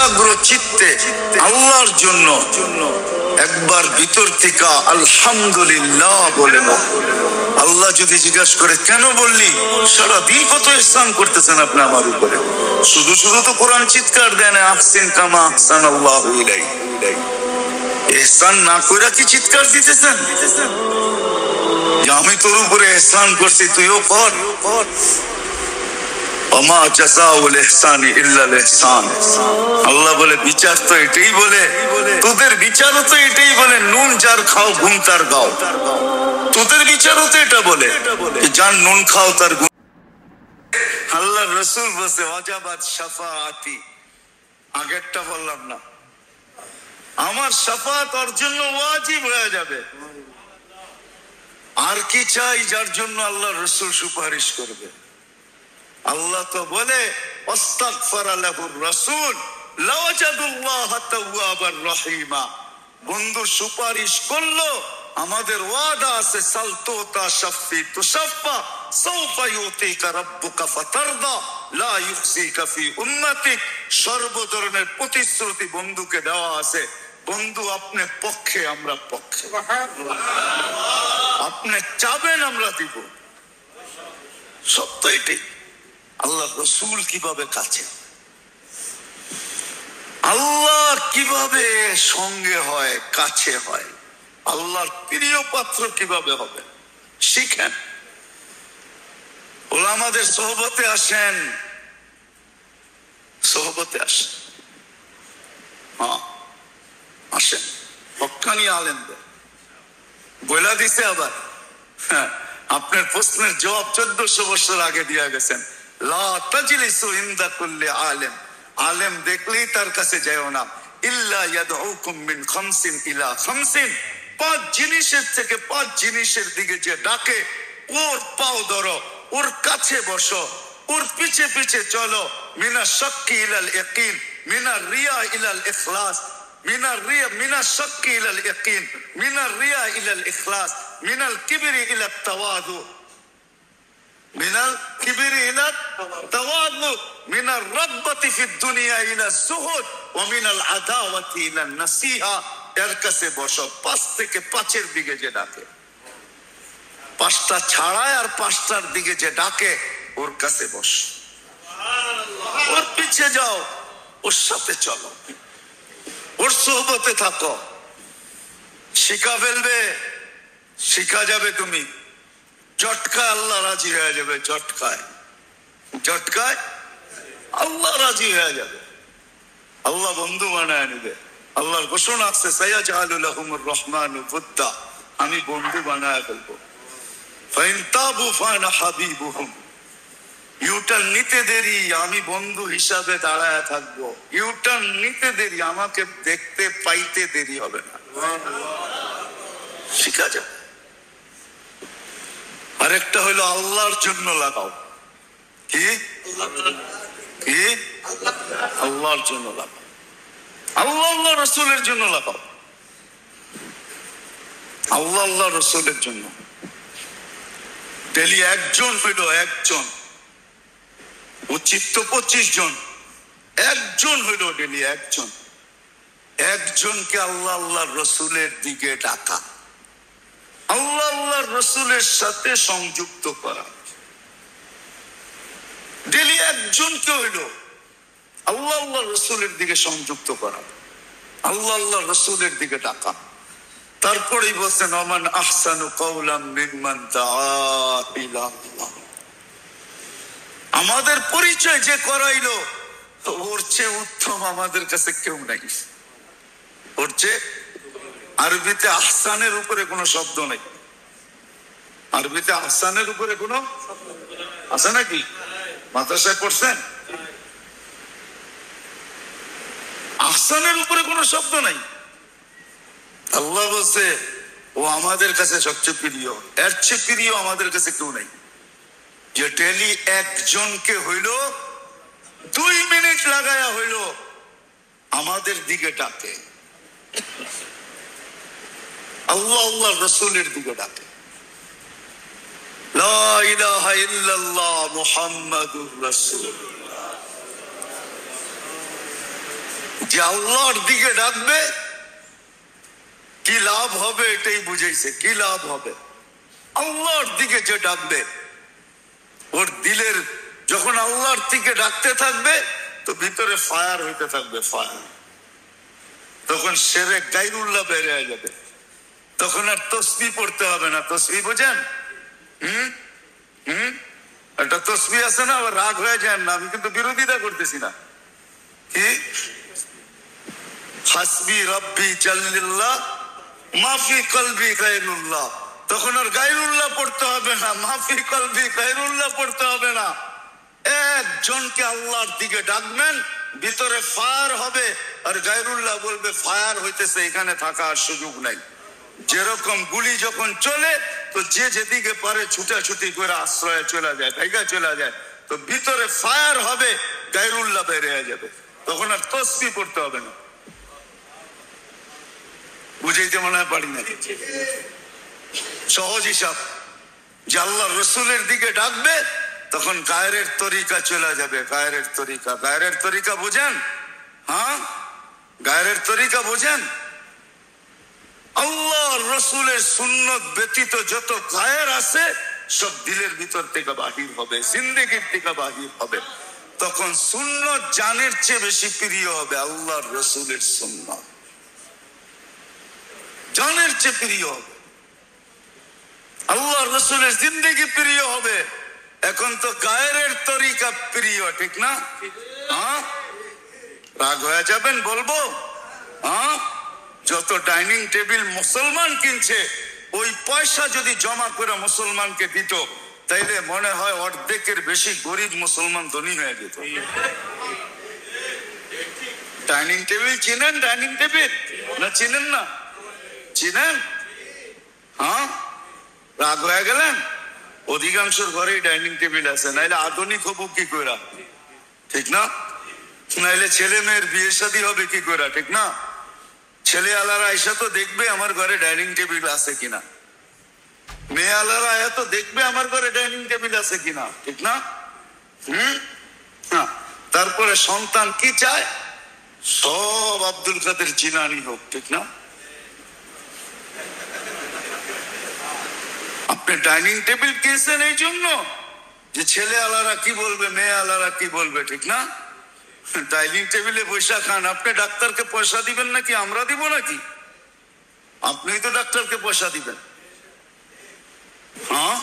একাগ্র চিত্তে আল্লাহর জন্য একবার ভিতর থেকে আলহামদুলিল্লাহ বলে না। আল্লাহ যদি জিজ্ঞাসা করে কেন বললি, সারাদিন কত ইহসান করতেছেন আপনি আমার উপরে, শুধু শুধু তো কোরআন চিৎকার দেন আহসিন কামা আহসানাল্লাহু ইলাইক। ইহসান না কইরা কি চিৎকার দিতেছেন যে আমি তোর উপরে ইহসান করছি তুইও কর? ওমা জাযাউল ইহসানি ইল্লাল ইহসান। আল্লাহ বলে বিচার তো এটাই বলে, তোদের বিচারও তো এটাই বলে, নুন যার খাও ঘুম তার গাও। তোদের বিচারও তো এটা বলে যার নুন খাও তার গুণ। আল্লাহ রাসূল বলছে ওয়াজাবাত শাফাআতি, আগেরটা বললাম না, আমার শাফাত ওর জন্য ওয়াজিব হয়ে যাবে। আর কি চাই যার জন্য আল্লাহ রাসূল সুপারিশ করবে? আল্লাহ তো বলে আস্তাগফারা লাহুর রাসূল লাওয়াজাদুল্লাহ তাওয়াবার রহিমা। বন্ধু সুপারিশ করলো, আমাদের ওয়াদা আছে সালতুতা শাফি তুশাফা সাওফা ইউতিকা রাব্বুকা ফাতারদা লা ইউখসিকা ফি উম্মাতিক। সর্ব ধরনের প্রতিশ্রুতি বন্ধুকে দেওয়া আছে। বন্ধু আপনি পক্ষে, আমরা পক্ষে। আপনি চাবেন আমরা দিব, সত্য এটাই। আল্লাহ রসুল কিভাবে কাছে, আল্লাহ কিভাবে সঙ্গে হয়, কাছে হয়, আল্লাহর প্রিয় পাত্র কিভাবে হবে শিখেন। ওলামাদের সোহবতে আসেন, সোহবতে আসেন, হ্যাঁ আসেন। হক্কানি আলেমদের বইলা দিছে আবার, হ্যাঁ আপনার প্রশ্নের জবাব 1400 বছর আগে দিয়া গেছেন। লা তাজলিসু ইনদা কুল্লি আলেম, আলেম দেখলেই তার কাছে যাও না। ইল্লা ইয়াদউকুম মিন খামসিন ইলা খামসিন, 5 জিনিসের থেকে 5 জিনিসের দিকে যে ডাকে ওর পাও ধরো, ওর কাছে বসো, ওর পিছে পিছে চলো। মিনা শাক্কি ইলাল ইয়াকিন, মিনা রিয়া ইলাল ইখলাস, মিনার রিয়া মিনা শাক্কি ইলাল ইয়াকিন, মিনার রিয়া ইলাল ইখলাস, মিনাল কিবরি ইলা তাওয়াদু, মিনাল কিবরি ইলা তাওয়াদু, মিনার রাগবাতি ফিদ দুনিয়া ইলা যুহুদ ওয়া মিনাল আদাওয়াতি ইলা নাসিহা। এর কাছে বসো, 5 থেকে 5-এর দিকে যে ডাকে, 5টা ছাড়ায় আর 5টার দিকে যে ডাকে ওর কাছে বসো, ওর পিছে যাও, ওর সাথে চলো, ওর সোহবতে থাকো। শিখা ফেলবে, শিখা যাবে তুমি। জটকায় আল্লাহ রাজি হয়ে যাবে, জটকায় জটকায় আল্লাহ রাজি হয়ে যাবে, আল্লাহ বন্ধু বানায় নিবে। আল্লাহর ঘোষণা আছে সায়াজআলু লাহুমুর রহমানু বুদ্দা, আমি বন্ধু বানায় ফেলবো। ফাইন তাবু ফানা হাবিবুহুম, ইউটার্ন নিতে দেরি আমি বন্ধু হিসাবে দাঁড়ায় থাকবো। ইউটার্ন নিতে দেরি, আমাকে দেখতে পাইতে দেরি হবে না, শিখা যাবে। আরেকটা হলো আল্লাহর জন্য লাগাও। কি কি? আল্লাহর জন্য লাগাও, আল্লাহ আল্লাহ রসুলের জন্য লাগাও, আল্লাহ আল্লাহ রসুলের জন্য। ডেলি একজন হইল, একজন, উচিত তো 25 জন, একজন হইল ডেলি একজন, একজনকে আল্লাহ আল্লাহ রসুলের দিকে ডাকা, আল্লাহ আল্লাহ রসুলের সাথে সংযুক্ত করা। ডেলি একজনকে হইল আল্লাহ আল্লাহ রসুলের দিকে সংযুক্ত করা, আল্লাহ আল্লাহ রসুলের দিকে ডাকা। তারপরেই বলছেন ওমান আহসানু কাওলাম মিম্মান দাআ ইলা আল্লাহ। আমাদের পরিচয় যে করাইলো ওর চেয়ে উত্তম আমাদের কাছে কেউ নাই, ওর চেয়ে। আরবিতে আহসানের উপরে কোনো শব্দ নেই, আরবিতে আহসানের উপরে কোনো আছে নাকি? মাদ্রাসায় পড়ছেন? আহসানের উপরে কোনো শব্দ নাই। আল্লাহ বলছে ও আমাদের কাছে সবচেয়ে প্রিয়, এর চেয়ে প্রিয় আমাদের কাছে কেউ নাই। যে ডেলি একজনকে হইল 2 মিনিট লাগায়া হইল আমাদের দিকে ডাকে, আল্লাহ আল্লাহ রসুলের দিকে ডাকে। লা ইলাহা ইল্লাল্লাহ মুহাম্মাদুর রাসূলুল্লাহ। যে আল্লাহর দিকে ডাকবে কি লাভ হবে এটাই বুঝাইছে। কি লাভ হবে? আল্লাহর দিকে যে ডাকবে ওর দিলের যখন আল্লাহর দিকে ডাকতে থাকবে তো ভিতরে ফায়ার হইতে থাকবে, ফায়ার। তখন শিরক গায়রুল্লাহ বের হয়ে যাবে। তখন আর তাসবিহ পড়তে হবে না। তাসবিহ বোঝেন? একটা তাসবিহ আছে না, আবার রাগ হয়ে যায় না, আমি কিন্তু বিরোধিতা করতেছি না। কি হাসবি রব্বি জাল্লিল্লাহ মাফি কলবি গায়রুল্লাহ। তখন আর গায়রুল্লাহ পড়তে হবে না, মাফি কলবি গায়রুল্লাহ পড়তে হবে না। একজনকে আল্লাহর দিকে ডাকবেন, ভিতরে ফায়ার হবে, আর গায়রুল্লাহ বলবে ফায়ার হইতেছে, এখানে থাকার সুযোগ নাই। যেরকম গুলি যখন চলে তো যে যেদিকে পারে ছুটাছুটি করে আশ্রয়ে চলে যায়, জায়গা চলে যায়, তো ভিতরে ফায়ার হবে, গায়রুল্লাহ বের হয়ে যাবে। তখন আর তাসবিহ পড়তে হবে না। বুঝাইতে মনে হয় পারি না? সহজ হিসাব। যে আল্লাহ রসুলের দিকে ডাকবে তখন গায়রের তরিকা চলে যাবে। গায়রের তরিকা, গায়রের তরিকা বোঝেন? হ্যাঁ, গায়রের তরিকা বোঝেন? আল্লাহ রসুলের সুন্নত ব্যতীত যত গায়ের আছে সব দিলের ভিতর থেকে বাহির হবে, জিন্দেগির থেকে বাহির হবে। তখন সুন্নত জানের চেয়ে বেশি প্রিয় হবে। আল্লাহর রসুলের সুন্নত জানের চেয়ে প্রিয় হবে। আল্লাহর রসুলের জিন্দেগি প্রিয় হবে। এখন তো গায়ের তরিকা প্রিয়, ঠিক না? হ্যাঁ, রাগ হয়ে যাবেন বলবো? হ্যাঁ, যত ডাইনিং টেবিল মুসলমান কিনছে ওই পয়সা যদি জমা করে মুসলমানকে দিত তাইলে মনে হয় অর্ধেকের বেশি গরিব মুসলমান ধনী হয়ে যেত। ডাইনিং টেবিল চিনেন? ডাইনিং টেবিল না চিনেন না? চিনেন? হ্যাঁ, রাগ হয়ে গেলেন? অধিকাংশের ঘরেই ডাইনিং টেবিল আছে, নাইলে আধুনিক হবো কি করে, ঠিক না? নাইলে ছেলে মেয়ের বিয়ে শাদী হবে কি করে, ঠিক না? ছেলে আলারা আইসা তো দেখবে আমার ঘরে ডাইনিং টেবিল আছে কিনা, মেয়ে আলারা আয়া তো দেখবে আমার ঘরে ডাইনিং টেবিল আছে কিনা, ঠিক না? তারপরে সন্তান কি চায়? সব আব্দুল কাদের জিলানী হোক, ঠিক না? আপনি ডাইনিং টেবিল কিনছেন এই জন্য যে ছেলে আলারা কি বলবে, মেয়ে আলারা কি বলবে, ঠিক না? ডাইনিং টেবিলে বৈশা খান। আপনি ডাক্তারকে পয়সা দিবেন নাকি আমরা দিব নাকি? আপনি তো ডাক্তারকে পয়সা দিবেন। হ্যাঁ,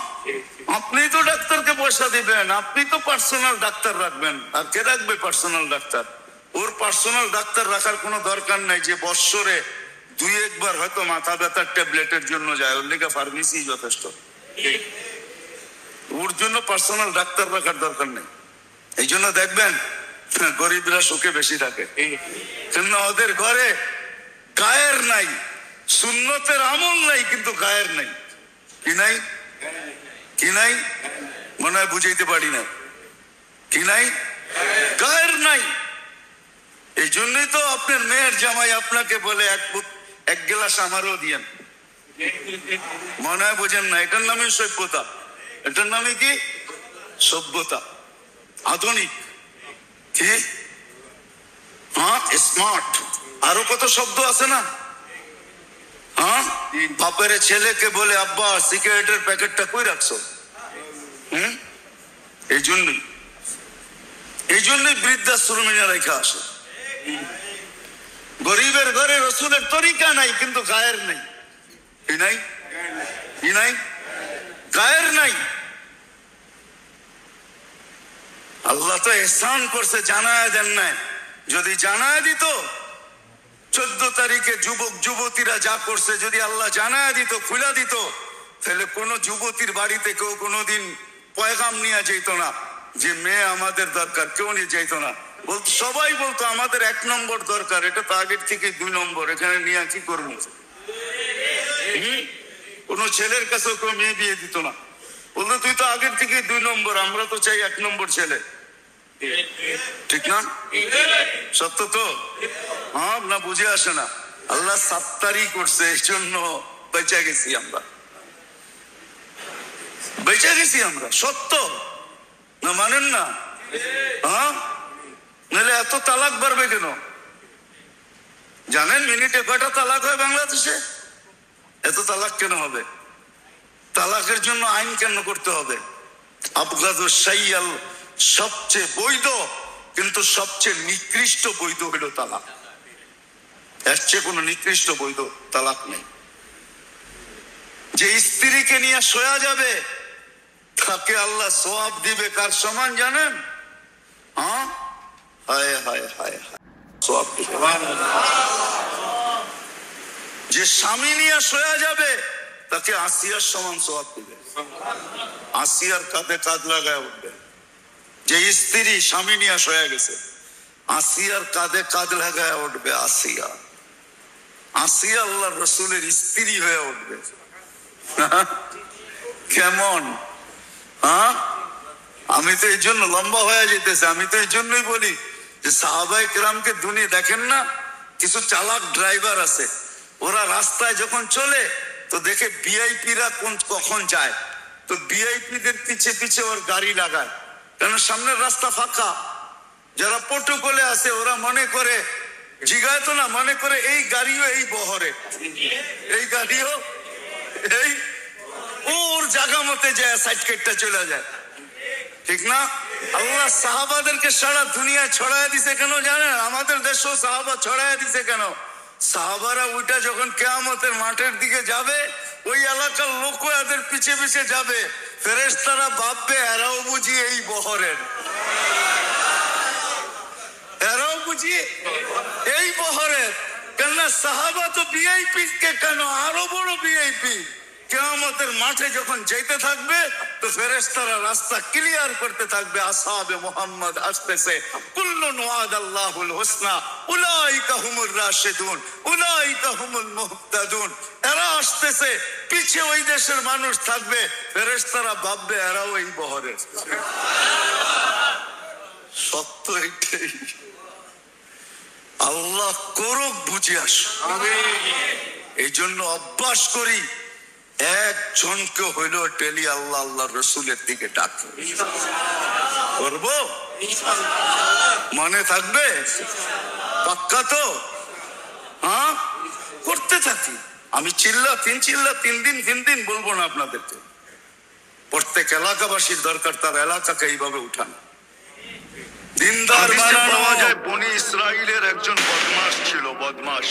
আপনি তো ডাক্তারকে পয়সা দিবেন, আপনি তো পার্সোনাল ডাক্তার রাখবেন। আর কে রাখবে পার্সোনাল ডাক্তার? ওর পার্সোনাল ডাক্তার রাখার কোনো দরকার নাই যে বৎসরে 2-1 বার হয়তো মাথা ব্যথার ট্যাবলেটের জন্য যায়, ওর লেগে ফার্মেসি যথেষ্ট। ওর জন্য পার্সোনাল ডাক্তার রাখার দরকার নেই। এই জন্য দেখবেন গরিবরা সুখে বেশি থাকে, কেন ওদের ঘরে গায়ের নাই, সুন্নতের আমল নাই, কিন্তু গায়ের নাই। কি নাই? কি নাই? মনে হয় বুঝাইতে পারি না। কি নাই? গায়ের নাই। এই জন্যই তো আপনার মেয়ের জামাই আপনাকে বলে এক গ্লাস আমারও দিয়েন। মনে হয় বোঝেন না? এটার নামে সভ্যতা। এটার নামে কি? সভ্যতা, আধুনিক। কি? হ্যাঁ, স্মার্ট। আরো কত শব্দ আছে না? হ্যাঁ, বাপের ছেলেকে বলে আব্বা সিগারেটের প্যাকেটটা কই রাখছো? এই জন্যই বৃদ্ধাশ্রমে রেখা আসে। গরিবের ঘরে রসুলের তরিকা নাই, কিন্তু গায়ের নেই। কি নাই? কি নাই? গায়ের নাই। আল্লাহ তো এহসান করছে, জানায় দেন নাই। যদি জানায় দিত 14 তারিখে যুবক যুবতীরা যা করছে, যদি আল্লাহ জানায় দিত, খুলে দিত, তাহলে কোন যুবতীর বাড়িতে কেউ কোনোদিন পয়গাম নিয়ে যেত না যে মেয়ে আমাদের দরকার, কেউ নিয়ে যেত না। বলতো, সবাই বলতো আমাদের 1 নম্বর দরকার, এটা তো আগের থেকে 2 নম্বর, এখানে নিয়ে কি করবো? কোন ছেলের কাছেও কেউ মেয়ে বিয়ে দিত না, বলতো তুই তো আগের থেকে 2 নম্বর, আমরা তো চাই 1 নম্বর ছেলে, ঠিক না? সত্য তো? হ্যাঁ, না বুঝে আসে না। আল্লাহ 7 তারিখ করছে, এই জন্য বেঁচে গেছি আমরা, বেঁচে গেছি আমরা। সত্য না, মানেন না? হ্যাঁ, নাহলে এত তালাক বাড়বে কেন? জানেন মিনিটে কয়টা তালাক হয় বাংলাদেশে? এত তালাক কেন হবে? তালাকের জন্য আইন কেন করতে হবে? আবগাদুস শাইয়াল, সবচেয়ে বৈধ কিন্তু সবচেয়ে নিকৃষ্ট বৈধ হইল তালাক। এর চেয়ে কোনো নিকৃষ্ট বৈধ তালাক নেই। যে স্ত্রীকে নিয়ে শোয়া যাবে তাকে আল্লাহ সওয়াব দিবে কার সমান জানেন? হ্যাঁ, হায় হায় হায় হায়, সওয়াব দিবে। যে স্বামী নিয়ে শোয়া যাবে তাকে আসিয়ার সমান সওয়াব দিবে। আসিয়ার কাঁধে কাঁধ লাগায় উঠবে। যে স্ত্রী স্বামী নিয়ে শোয়া গেছে আসিয়ার কাঁধে কাঁধ লাগায় উঠবে। আসিয়া, আসিয়া আল্লাহর রাসূলের স্ত্রী হয়ে উঠবে। কেমন? হ্যাঁ, আমি তো এই জন্য লম্বা হয়ে যেতেছে। আমি তো এই জন্যই বলি যে সাহাবায়ে কেরামকে দুনিয়া দেখেন না, কিছু চালাক ড্রাইভার আছে, ওরা রাস্তায় যখন চলে তো দেখে ভিআইপিরা কখন যায়, তো ভিআইপিদের পিছে পিছে ওর গাড়ি লাগায়, কারণ সামনের রাস্তা ফাঁকা। যারা প্রটোকলে আছে ওরা মনে করে, জিগায় তো না, মনে করে এই গাড়িও এই বহরে, এই গাড়িও এই, ওর জায়গা মতে যায় সাইড কেটটা চলে যায়, ঠিক না? আল্লাহ সাহাবাদেরকে সারা দুনিয়া ছড়ায় দিছে কেন জানেন? আমাদের দেশেও সাহাবা ছড়ায় দিছে কেন? সাহাবারা ওইটা যখন কিয়ামতের মাঠের দিকে যাবে, ওই এলাকার লোকও এদের পিছে পিছে যাবে। ফেরেশতারা ভাববে এরাও বুঝি এই বহরের, এরাও বুঝি এই বহরের। কেন সাহাবা তো ভিআইপি কে কেন, আরো বড় ভিআইপি। কিয়ামতের মাঠে যখন যেতে থাকবে তো ফেরেশতারা রাস্তা ক্লিয়ার করতে থাকবে, আসহাবে মুহাম্মদ আসতেছে, কুল্লুন ওয়াদাল্লাহুল হুসনা, উলাইকা হুমুর রাশিদুন, উলাইকা হুমুল মুহতাদুন। এরা আসতেছে, পিছে ওই দেশের মানুষ থাকবে, ফেরেশতারা ভাববে এরাও এই বহরের। সত্য এটাই। আল্লাহ করুক বুঝে আস। এই জন্য অভ্যাস করি একজনকে হইল ডেলি আল্লাহ আল্লাহ রসুলের দিকে ডাকে। করবো? মনে থাকবে? পাক্কা তো? হ্যাঁ, করতে থাকি। আমি চিল্লা তিন দিন বলবো না আপনাদেরকে। প্রত্যেক এলাকাবাসীর দরকার তার এলাকাকে এইভাবে উঠানো, দিনদার বানানো। বনি ইসরাইলের একজন বদমাশ ছিল, বদমাশ,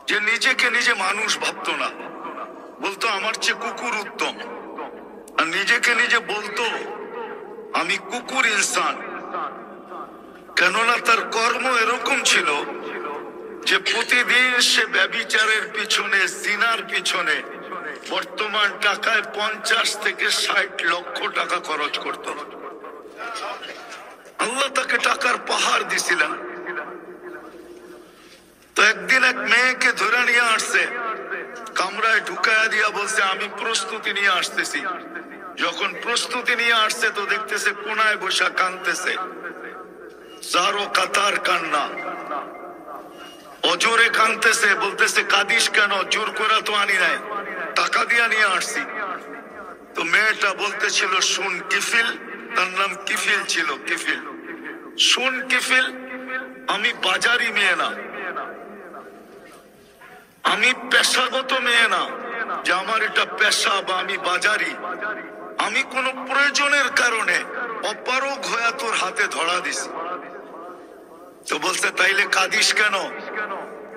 যে নিজেকে নিজে মানুষ ভাবতো না, বলতো আমার চেয়ে কুকুর উত্তম, আর নিজেকে নিজে বলতো আমি কুকুর ইনসান। কেননা তার কর্ম এরকম ছিল যে প্রতিদিন সে ব্যভিচারের পিছনে, জিনার পিছনে বর্তমান টাকায় 50 থেকে 60 লক্ষ টাকা খরচ করত। আল্লাহ তাকে টাকার পাহাড় দিছিলেন। তো একদিন এক মেয়েকে ধরে নিয়ে আসছে, কামরায় ঢুকায়া দিয়া বলছে আমি প্রস্তুতি নিয়ে আসতেছি। যখন প্রস্তুতি নিয়ে আসছে তো দেখতেছে কোনায় বসা কাঁদতেছে, যারো কাতার কান্না, অজোরে কাঁদতেছে। বলতেছে কাঁদিস কেন? জোর করে তো আনি নাই, টাকা দিয়া নিয়ে আসছি। তো মেয়েটা বলতেছিল শুন কিফিল, তার নাম কিফিল ছিল, কিফিল, শুন কিফিল, আমি বাজারি মেয়ে না, আমি পেশাগত মেয়ে না যে আমার এটা পেশা বা আমি বাজারি। আমি কোন প্রয়োজনের কারণে অপারগ হয়ে তোর হাতে ধরা দিছি। তো বলছে তাইলে কাঁদিস কেন?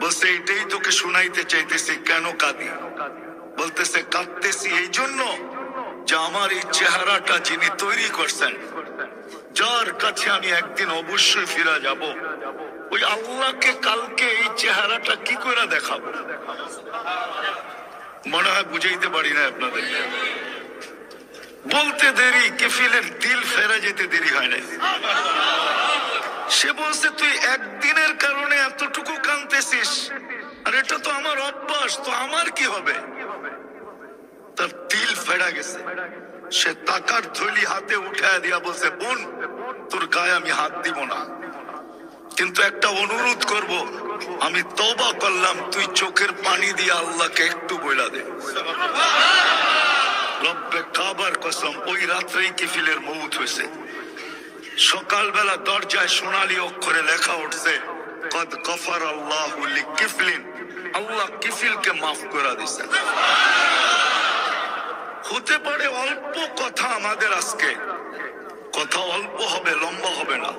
বলছে এটাই তোকে শুনাইতে চাইতেছি, কেন কাঁদি? বলতেছে কাঁদতেছি এই জন্য যে আমার এই চেহারাটা যিনি তৈরি করছেন, যার কাছে আমি একদিন অবশ্যই ফিরে যাব, ওই আল্লাহকে কালকে এই চেহারাটা কি করে দেখাবো? মনে হয় বুঝাইতে পারি না আপনাদের। বলতে দেরি, কিফিলের দিল ফেরা যেতে দেরি হয় না। সে বলছে তুই একদিনের কারণে এতটুকু কাঁদতেছিস, আর এটা তো আমার অভ্যাস, তো আমার কি হবে? তার দিল ফেরা গেছে। সে টাকার থলি হাতে উঠায় দিয়া বলছে বোন, তোর গায়ে আমি হাত দিব না, কিন্তু একটা অনুরোধ করব, আমি তওবা করলাম, তুই চোখের পানি দিয়ে আল্লাহকে একটু বইলা দে। রব্বে কাবার কসম, ওই রাত্রেই কিফিলের মউত হয়েছে। সকালবেলা দরজায় সোনালী অক্ষরে লেখা উঠছে কদ গফারাল্লাহু লিকিফলিন, আল্লাহ কিফিলকে মাফ করে দিয়েছেন। হতে পারে অল্প কথা আমাদের আজকে, কথা অল্প হবে, লম্বা হবে না।